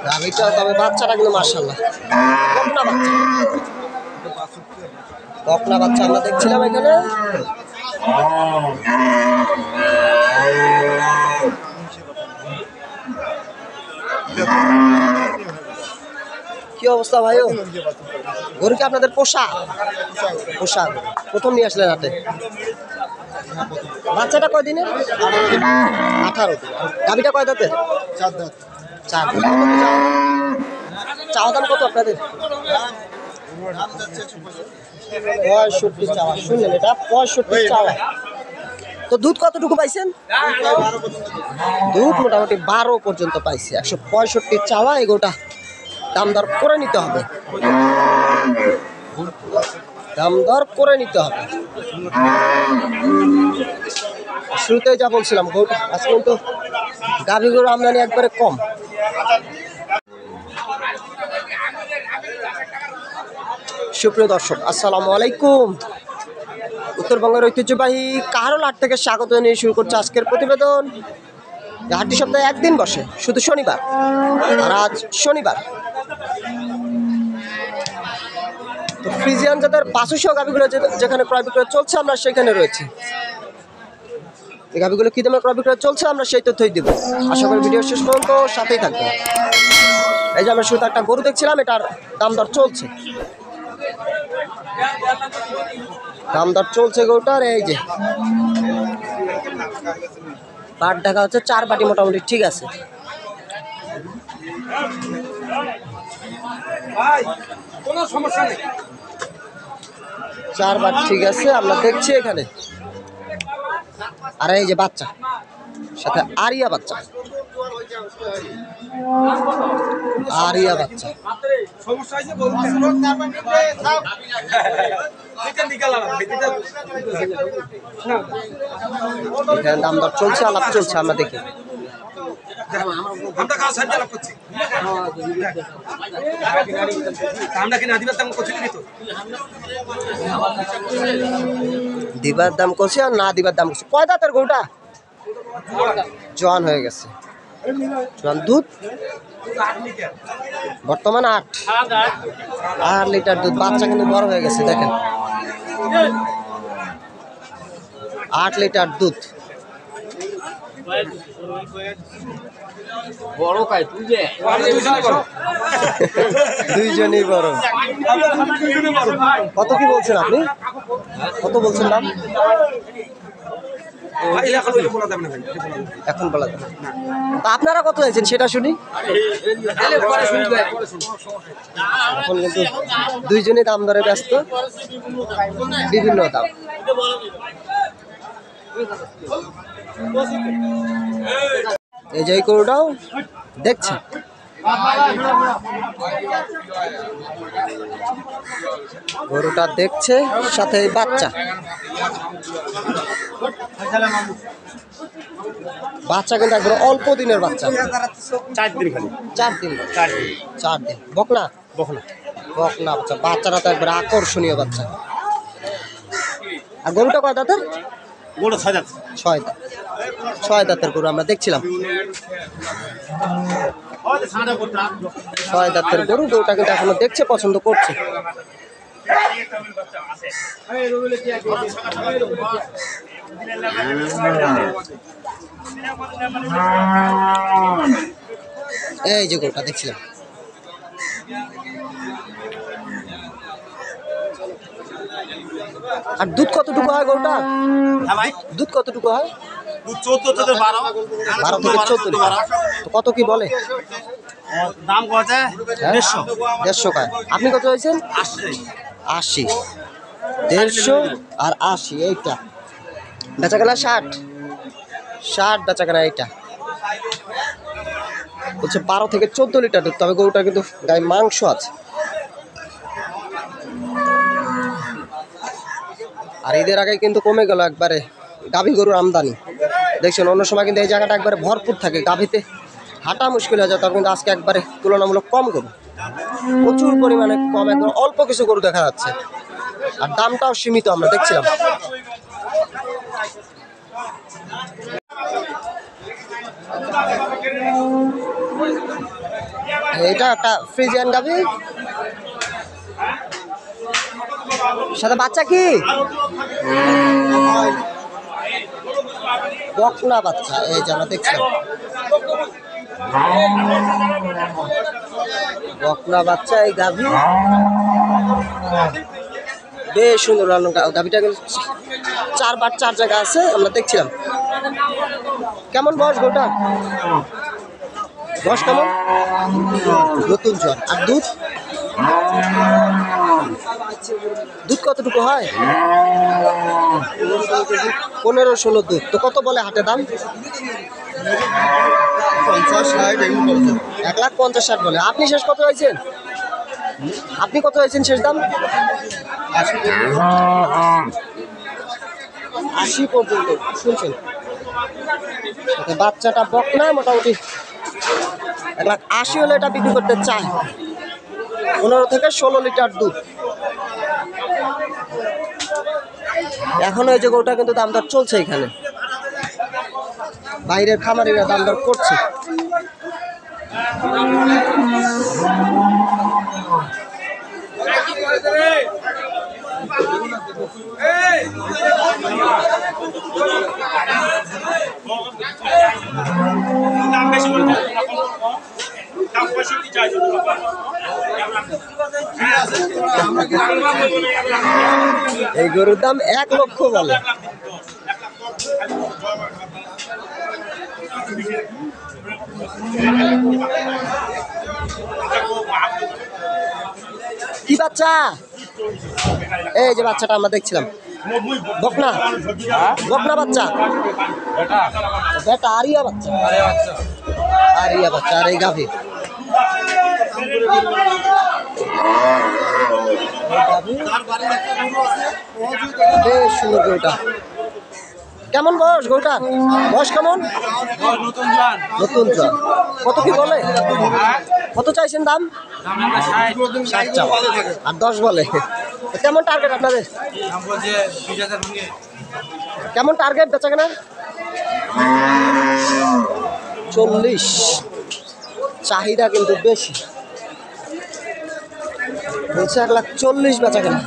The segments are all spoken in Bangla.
গাভীটা তবে বাচ্চাটা কিন্তু মাশাআল্লাহ বকনা বাচ্চা আমরা দেখছিলাম এখানে। কি অবস্থা ভাই? গরু কি আপনাদের পোষা? পোষা প্রথম নিয়ে আসলেন হাটে? বাচ্চাটা কয় দিনের? 18। গাভীটা কয় দাঁতের? 4 দাঁত। 4 দাঁত। চাওয়া দাম কত আপনাদের? 65 চাওয়া। শুনলেন, এটা 65 চাওয়া। তো দুধ কতটুকু পাইছেন? দুধ মোটামুটি 12 পর্যন্ত পাইছে। 165 চাওয়া। এগোটা দাম দর করে নিতে হবে, দাম দর করে নিতে হবে। শুরুতে যা বলছিলাম, গরুটা আজকে কিন্তু গাভী গরু আমদানি একবারে কম। সুপ্রিয় দর্শক, আসসালামু আলাইকুম। উত্তরবঙ্গের ঐতিহ্যবাহী কাহারোল হাট থেকে স্বাগত জানিয়ে শুরু করছে আজকের প্রতিবেদন। হাটটি সপ্তাহে একদিন বসে, শুধু শনিবার। আর আজ শনিবার। তো ফ্রিজিয়ান যাদের বাছুরসহ গাভীগুলো যেখানে ক্রয় বিক্রয় চলছে, আমরা সেখানে রয়েছি। এই গাভীগুলো কী দামে ক্রয় বিক্রয় চলছে আমরা সেই তথ্যই দেব। আশা করি ভিডিও শেষ পর্যন্ত সাথেই থাকবে। এই যে আমরা শুধু একটা গরু দেখছিলাম, এটার দাম দর চলছে, দাম দর চলছে গরুটার। এই যে পাট দেখা হচ্ছে, 4 বাটি মোটামুটি ঠিক আছে। কোনো সমস্যা নেই, 4 বাট ঠিক আছে, আমরা দেখছি এখানে। আর এই যে বাচ্চা, সাথে আরিয়া বাচ্চা, আরিয়া বাচ্চা। সমস্যা হয়েছে বলুন। এখানে দাম দর চলছে, আলাপ চলছে, আমরা দেখি। আমরা কাজ সাহায্য লাভ করছি। আমরা কি না দিবার দাম করছি না? তো দিবার দাম করছে আর না দিবার দাম করছে। কয় দাঁতের গরুটা? জোয়ান হয়ে গেছে। জোয়ান দুধ বর্তমান 8 লিটার দুধ। বাচ্চা কিন্তু বড় হয়ে গেছে, দেখেন 8 লিটার দুধ। বড় কাই তুই যে দুইজনই বড়। কত কি বলছেন আপনি? কত বলছেন দাম? এখন বলা যাবে না। তা আপনারা কত হয়েছেন সেটা শুনি। এখন কিন্তু দুইজনই দাম দরে ব্যস্ত, বিভিন্ন দাম। এই যে গরুটাও দেখছি, গরুটা দেখছে, সাথে বাচ্চা। বাচ্চা কিন্তু একবার অল্প দিনের বাচ্চা, 4 দিন খালি। 4 দিন। 4 দিন বকনা, বকনা বকনা বাচ্চা। বাচ্চাটা তো একবার আকর্ষণীয় বাচ্চা। আর গরুটা কয় দাঁতের? গোটা 6 দাঁত। 6 দাঁত। 6 দাঁতের গরু আমরা দেখছিলাম। 6 দাঁতের গরু। গরুটা কিন্তু এখনো দেখছে, পছন্দ করছে। এই যে গরুটা দেখছিলাম। আর দুধ কতটুকু হয় গরুটা? দুধ কতটুকু হয়? 14 থেকে 12। 12 থেকে 14। তো কত কি বলে? দাম কত আছে? 150। 150 কায়। আপনি কত হয়েছেন? 80। 150 আর 80। এইটা বেচাকেনা 60 বেচাকেনা। এইটা হচ্ছে 12 থেকে 14 লিটার দুধ। তবে গরুটা কিন্তু গায়ে মাংস আছে। আর ঈদের আগে কিন্তু কমে গেল একবারে গাভী গরুর আমদানি। দেখছেন, অন্য সময় কিন্তু এই জায়গাটা একবারে ভরপুর থাকে, গাভীতে হাঁটা মুশকিল হয়ে যায়। তখন কিন্তু আজকে একবারে তুলনামূলক কম গরু। প্রচুর পরিমাণে কম, একদম অল্প কিছু গরু দেখা যাচ্ছে, আর দামটাও সীমিত আমরা দেখছিলাম। এটা একটা ফ্রিজিয়ান গাভী, সাথে বাচ্চা কি বকনা বাচ্চা, এই যে আমরা দেখছিলাম বকনা বাচ্চা। এই গাভী বেশ সুন্দর, গাভীটা কিন্তু 4 জায়গা আছে আমরা দেখছিলাম। কেমন বয়স গোটা? বয়স কেমন? নতুন জ্বর। আর দুধ দুধ কতটুকু হয়? 15-16 দুধ। তো কত বলে হাটে দাম? 1,50,60 বলে। আপনি শেষ কত হয়েছেন? আপনি কত হয়েছেন শেষ দাম? 80 পর্যন্ত শুনছেন। বাচ্চাটা বকনা, মোটামুটি 1,80,000 হলে এটা বিক্রি করতে চায়। 15 থেকে 16 লিটার দুধ। এখনো এই যে গরুটা কিন্তু দাম দর চলছে এখানে, বাইরের খামারিরা দাম দর করছে। এই গরুর দাম 1 লক্ষ বলে। কি বাচ্চা? এই যে বাচ্চাটা আমরা দেখছিলাম, বকনা বকনা বাচ্চা, বেটা আরিয়া বাচ্চা, আরিয়া বাচ্চা। আর এই গাভী বেশ সুন্দর গরুটা। কেমন বয়স গরুটা? বয়স কেমন? নতুন জন। কত কি বলে? কত চাইছেন দাম? 60 চাওয়া আর 10 বলে। কেমন টার্গেট আপনাদের? কেমন টার্গেট বেচা কেনা? 40। চাহিদা কিন্তু বেশি, বলছে 1,40,000 বেচা কেনা।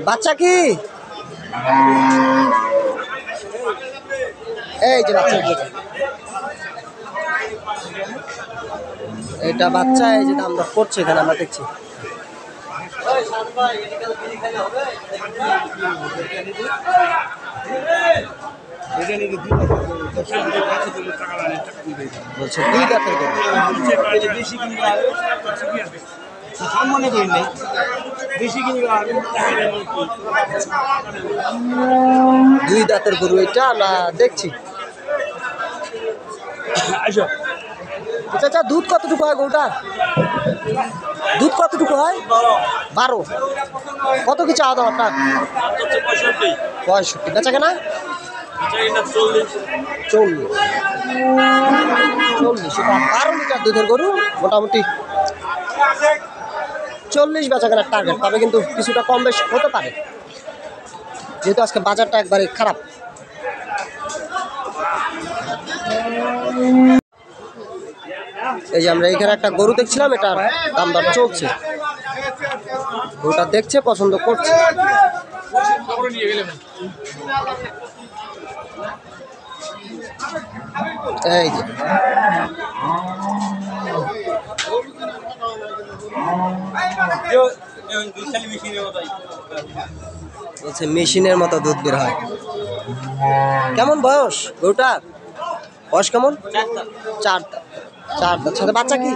বাচ্চা কি? এই যে বাচ্চা, এটা বাচ্চা। এই যে দাম দর করছে এখানে আমরা দেখছি। বলছে 2 দাঁতের গরু। 2 দাঁতের গরু এটা আমরা দেখছি। আচ্ছা, দুধ কতটুকু হয় গরুটা? দুধ কতটুকু হয়? 12। কত কি চাওয়া দাম আপনার? 65। বেচা কেনা? 40। 12 লিটার দুধের গরু, মোটামুটি 40 বেচা কেনার টার্গেট। তবে কিন্তু কিছুটা কম বেশ হতে পারে, যেহেতু আজকে বাজারটা একবারে খারাপ। এই যে আমরা এখানে একটা গরু দেখছিলাম, এটার দাম দর চলছে। গরুটা দেখছে, পছন্দ করছে। এই যে বলছে মেশিনের মতো দুধ বের হয়। কেমন বয়স গরুটা? বয়স কেমন? 4 দাঁত। সাথে বাচ্চা কি?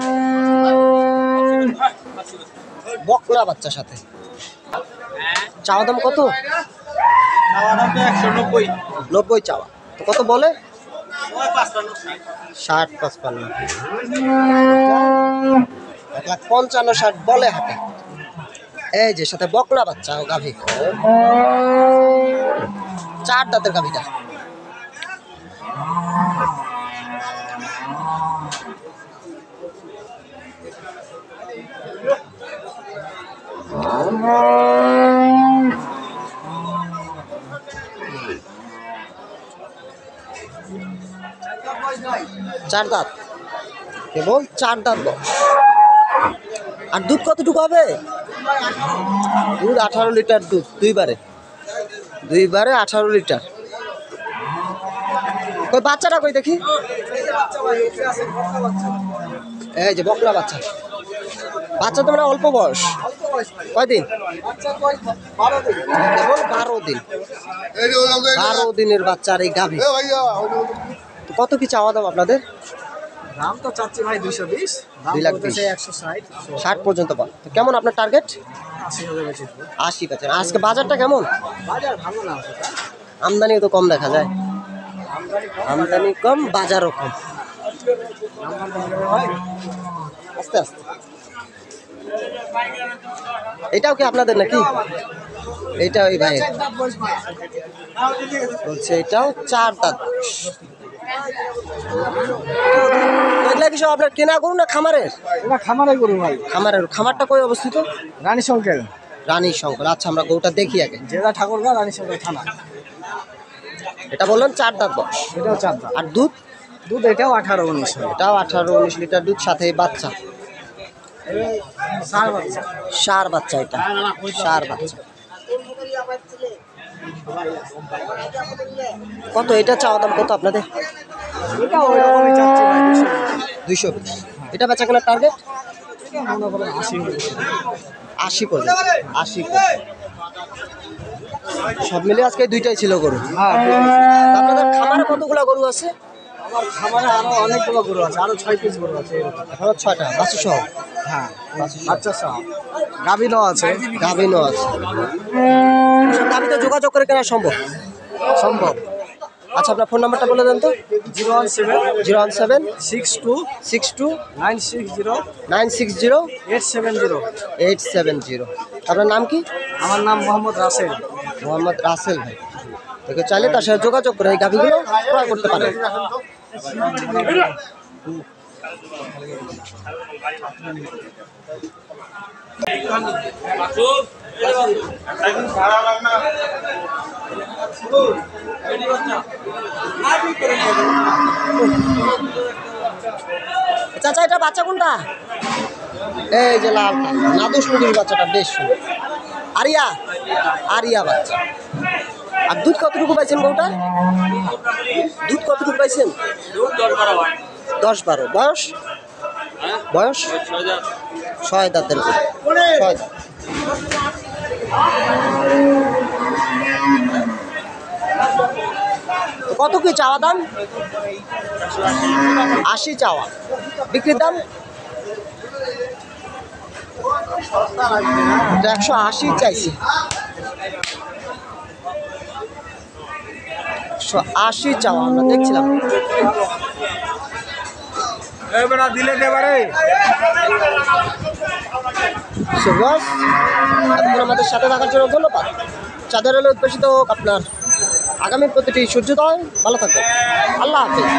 বকনা বাচ্চার সাথে। চাওয়া দাম কত? চাওয়া 90 চাওয়া, তো কত বলে? 155 60-55, 1,55,60 বলে হাটে। এই যে সাথে বকনা বাচ্চা ও গাভী, 4 দাঁতের গাভীটা। চার দাঁত, কেবল 4 দাঁত বয়স। আর দুধ কতটুকু হবে? দুধ 18 লিটার দুধ, দুইবারে 18 লিটার। কই বাচ্চাটা কই দেখি? এই যে বকনা বাচ্চা, বাচ্চা তো মানে অল্প বয়স, কয়দিন? কেবল 12 দিন, 12 দিনের বাচ্চা। আর এই গাভী কত কি চাওয়া দাম আপনাদের? দাম তো চাচ্ছি ভাই 220, 2,20,000 160, 60 পর্যন্ত পান। তো কেমন আপনার টার্গেট? 80,000 বেচে। 80 পাচ্ছেন। আজকে বাজারটা কেমন? বাজার ভালো না, আমদানিও তো কম দেখা যায়, আমদানি কম, বাজারও কম। আস্তে আস্তে। এটাও কি আপনাদের নাকি? এইটা ওই ভাই বলছে এটাও 4 দাঁত। এগুলা কি সব আপনার কেনা গরু না খামারের? এটা খামারে গরু ভাই, খামারের। খামারটা কই অবস্থিত? রানী শঙ্কর, রানী শঙ্কর। আচ্ছা, আমরা গরুটা দেখি আগে। জেলা ঠাকুরগাঁও, রানী শঙ্কর থানা। এটা বললেন 4 দাঁত বয়স। এটাও 4 দাম। আর দুধ? দুধ এটাও 18-19, এটাও 18-19 লিটার দুধ, সাথে বাচ্চা, সার বাচ্চা। সার বাচ্চা। এটা সার বাচ্চা। কত এটা চাওয়া দাম কত আপনাদের? এটাও ওইরকমই চাচ্ছি ভাই, 220। এটা বেচা কেনার টার্গেট? এটা মনে করেন 80। 80 পর্যন্ত, 80 পর্যন্ত। সব মিলে আজকে দুইটাই ছিল গরু। হ্যাঁ, তা আপনাদের খামারে কতগুলা গরু আছে? আমার খামারে আরো অনেকগুলো গরু আছে, আরো 6 পিস গরু আছে এরকম। এখনো 6টা বাছুর সহ। হ্যাঁ, বাচ্চা সহ, গাভিনও আছে। গাভিনও আছে। সব গাভিতে যোগাযোগ করে কেনা সম্ভব? সম্ভব। আচ্ছা, আপনার ফোন নাম্বারটা বলে দেন তো। 017 62 62 960 960 870। 870। আপনার নাম কি? আমার নাম মোহাম্মদ রাসেল। মোহাম্মদ রাসেল ভাই। তোকে চাইলে তার সাথে যোগাযোগ করে এই গাভিগুলো ক্রয় করতে পারেন। চাচা, এটা বাচ্চা কোনটা? এই যে লাল নাদুস মুরগির বাচ্চাটা বেশ সুন্দর। আরিয়া, আরিয়া বাচ্চা। আর দুধ কতটুকু পাইছেন বউটা? দুধ কতটুকু পাইছেন? 10-12। বয়স? বয়স 6 দাঁতের। 6 দাঁত। তো কত কি চাওয়া দাম? 80 চাওয়া। বিক্রির দাম? 180 চাইছি। 180 চাওয়া আমরা দেখছিলাম। দিলে দেবারে এতক্ষণ আমাদের সাথে থাকার জন্য ধন্যবাদ। চাঁদের আলো উদ্ভাসিত হোক আপনার আগামী প্রতিটি সূর্যোদয়। ভালো থাকবেন। আল্লাহ হাফেজ।